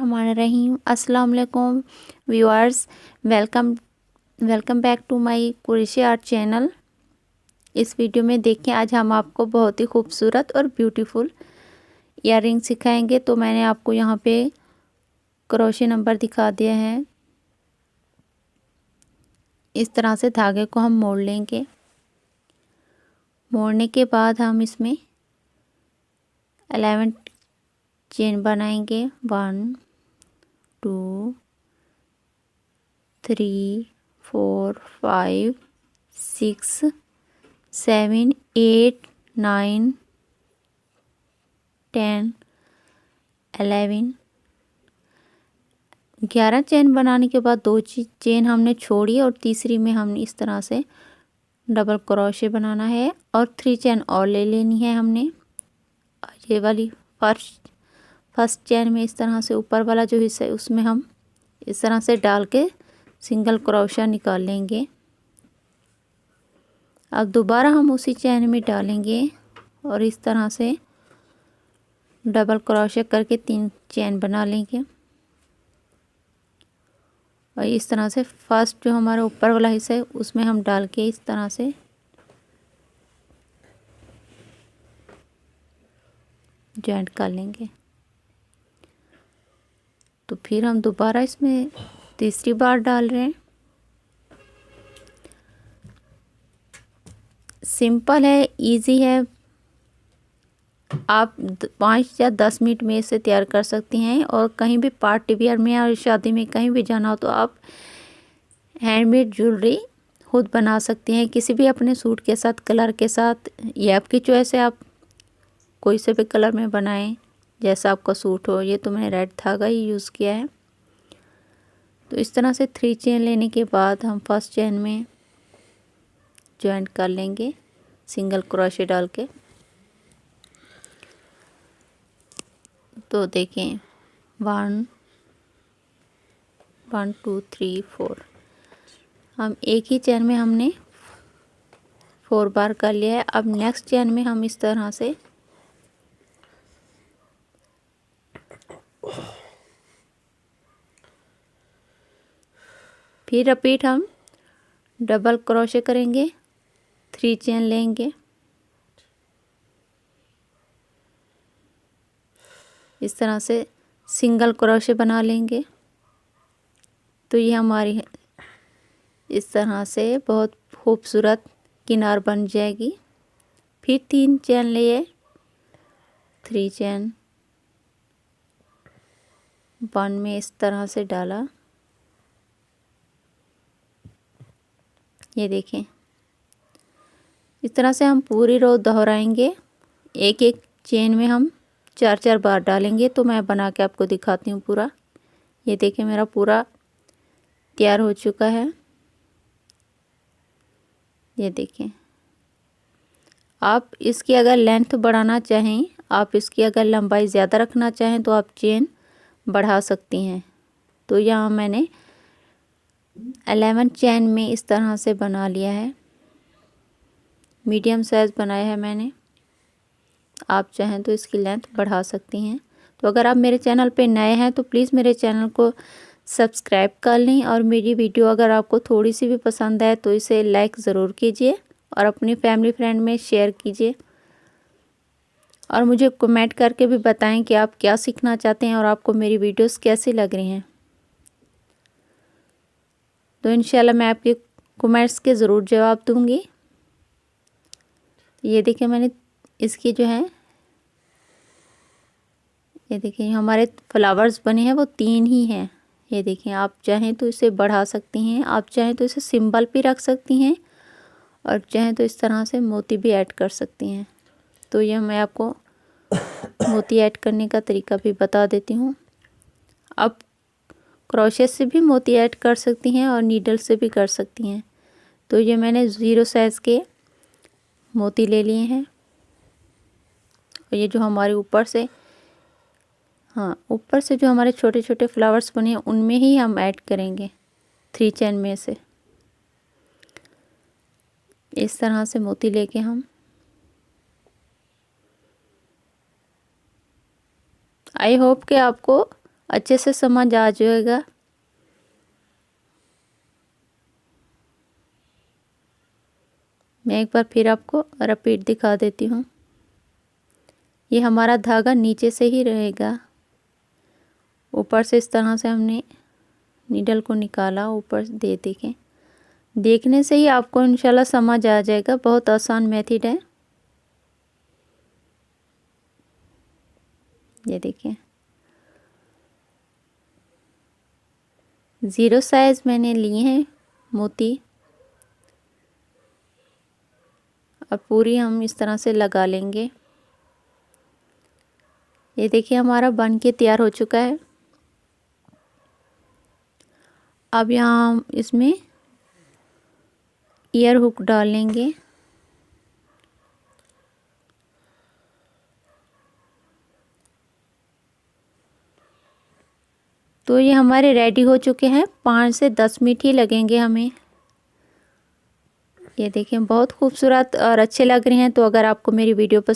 बिस्मिल्लाहिर्रहमानिर्रहीम। अस्सलाम वालेकुम viewers, welcome back to my Qureshi art channel. इस वीडियो में देखिए, आज हम आपको बहुत ही खूबसूरत और ब्यूटीफुल ईयररिंग सिखाएंगे। तो मैंने आपको यहाँ पे क्रोशे नंबर दिखा दिया है। इस तरह से धागे को हम मोड़ लेंगे। मोड़ने के बाद हम इसमें 11 चेन बनाएंगे। 1 2 3 4 5 6 7 8 9 10 11 11 चेन बनाने के बाद 2 चेन हमने छोड़ी और तीसरी में हमने इस तरह से डबल क्रोशे बनाना है और 3 चेन और ले लेनी है हमने। ये वाली फर्स्ट चेन में इस तरह से ऊपर वाला जो हिस्सा है उसमें हम इस तरह से डाल के सिंगल क्रोशा निकाल लेंगे। अब दोबारा हम उसी चेन में डालेंगे और इस तरह से डबल क्रोशा करके 3 चेन बना लेंगे। और इस तरह से फर्स्ट जो हमारा ऊपर वाला हिस्सा है उसमें हम डाल के इस तरह से जॉइंट कर लेंगे। तो फिर हम दोबारा इसमें तीसरी बार डाल रहे हैं। सिंपल है, इजी है, आप 5 या 10 मिनट में इसे तैयार कर सकती हैं। और कहीं भी पार्टी वियर में और शादी में कहीं भी जाना हो तो आप हैंडमेड ज्वेलरी खुद बना सकती हैं, किसी भी अपने सूट के साथ, कलर के साथ। ये आपकी चॉइस है, आप कोई से भी कलर में बनाएं जैसा आपका सूट हो। ये तो मैंने रेड धागा ही यूज़ किया है। तो इस तरह से 3 चेन लेने के बाद हम फर्स्ट चेन में जॉइंट कर लेंगे सिंगल क्रोशे डाल के। तो देखें 1 1 2 3 4 हम एक ही चेन में हमने 4 बार कर लिया है। अब नेक्स्ट चेन में हम इस तरह से फिर रिपीट हम डबल क्रोशे करेंगे, 3 चेन लेंगे, इस तरह से सिंगल क्रोशे बना लेंगे। तो ये हमारी इस तरह से बहुत खूबसूरत किनार बन जाएगी। फिर 3 चेन लिए, 3 चेन 1 में इस तरह से डाला। ये देखें, इस तरह से हम पूरी रो दोहराएंगे। एक एक चेन में हम 4 बार डालेंगे। तो मैं बना के आपको दिखाती हूँ पूरा। ये देखें, मेरा पूरा तैयार हो चुका है। ये देखें, आप इसकी अगर लेंथ बढ़ाना चाहें, आप इसकी अगर लंबाई ज़्यादा रखना चाहें तो आप चेन बढ़ा सकती हैं। तो यहाँ मैंने 11 चेन में इस तरह से बना लिया है। मीडियम साइज़ बनाया है मैंने। आप चाहें तो इसकी लेंथ बढ़ा सकती हैं। तो अगर आप मेरे चैनल पे नए हैं तो प्लीज़ मेरे चैनल को सब्सक्राइब कर लें। और मेरी वीडियो अगर आपको थोड़ी सी भी पसंद आए तो इसे लाइक ज़रूर कीजिए और अपनी फैमिली फ्रेंड में शेयर कीजिए। और मुझे कमेंट करके भी बताएं कि आप क्या सीखना चाहते हैं और आपको मेरी वीडियोस कैसी लग रही हैं। तो इंशाल्लाह मैं आपके कमेंट्स के ज़रूर जवाब दूंगी। ये देखिए, मैंने इसकी जो है, ये देखिए हमारे फ्लावर्स बने हैं वो 3 ही हैं। ये देखिए, आप चाहें तो इसे बढ़ा सकती हैं, आप चाहें तो इसे सिंबल भी रख सकती हैं और चाहें तो इस तरह से मोती भी ऐड कर सकती हैं। तो ये मैं आपको मोती ऐड करने का तरीका भी बता देती हूँ। आप क्रोशे से भी मोती ऐड कर सकती हैं और नीडल से भी कर सकती हैं। तो ये मैंने 0 साइज़ के मोती ले लिए हैं और ये जो हमारे ऊपर से, ऊपर से जो हमारे छोटे छोटे फ्लावर्स बने हैं उनमें ही हम ऐड करेंगे 3 चेन में से। इस तरह से मोती लेके हम, आई होप कि आपको अच्छे से समझ आ जाएगा। मैं एक बार फिर आपको रिपीट दिखा देती हूँ। ये हमारा धागा नीचे से ही रहेगा, ऊपर से इस तरह से हमने नीडल को निकाला, ऊपर दे देखें। देखने से ही आपको इंशाल्लाह समझ आ जाएगा, बहुत आसान मेथड है। ये देखिए 0 साइज मैंने लिए हैं मोती, और पूरी हम इस तरह से लगा लेंगे। ये देखिए हमारा बन के तैयार हो चुका है। अब यहाँ हम इसमें ईयर हुक डाल लेंगे। तो ये हमारे रेडी हो चुके हैं। 5 से 10 मिनट ही लगेंगे हमें। ये देखिए बहुत खूबसूरत और अच्छे लग रहे हैं। तो अगर आपको मेरी वीडियो पसंद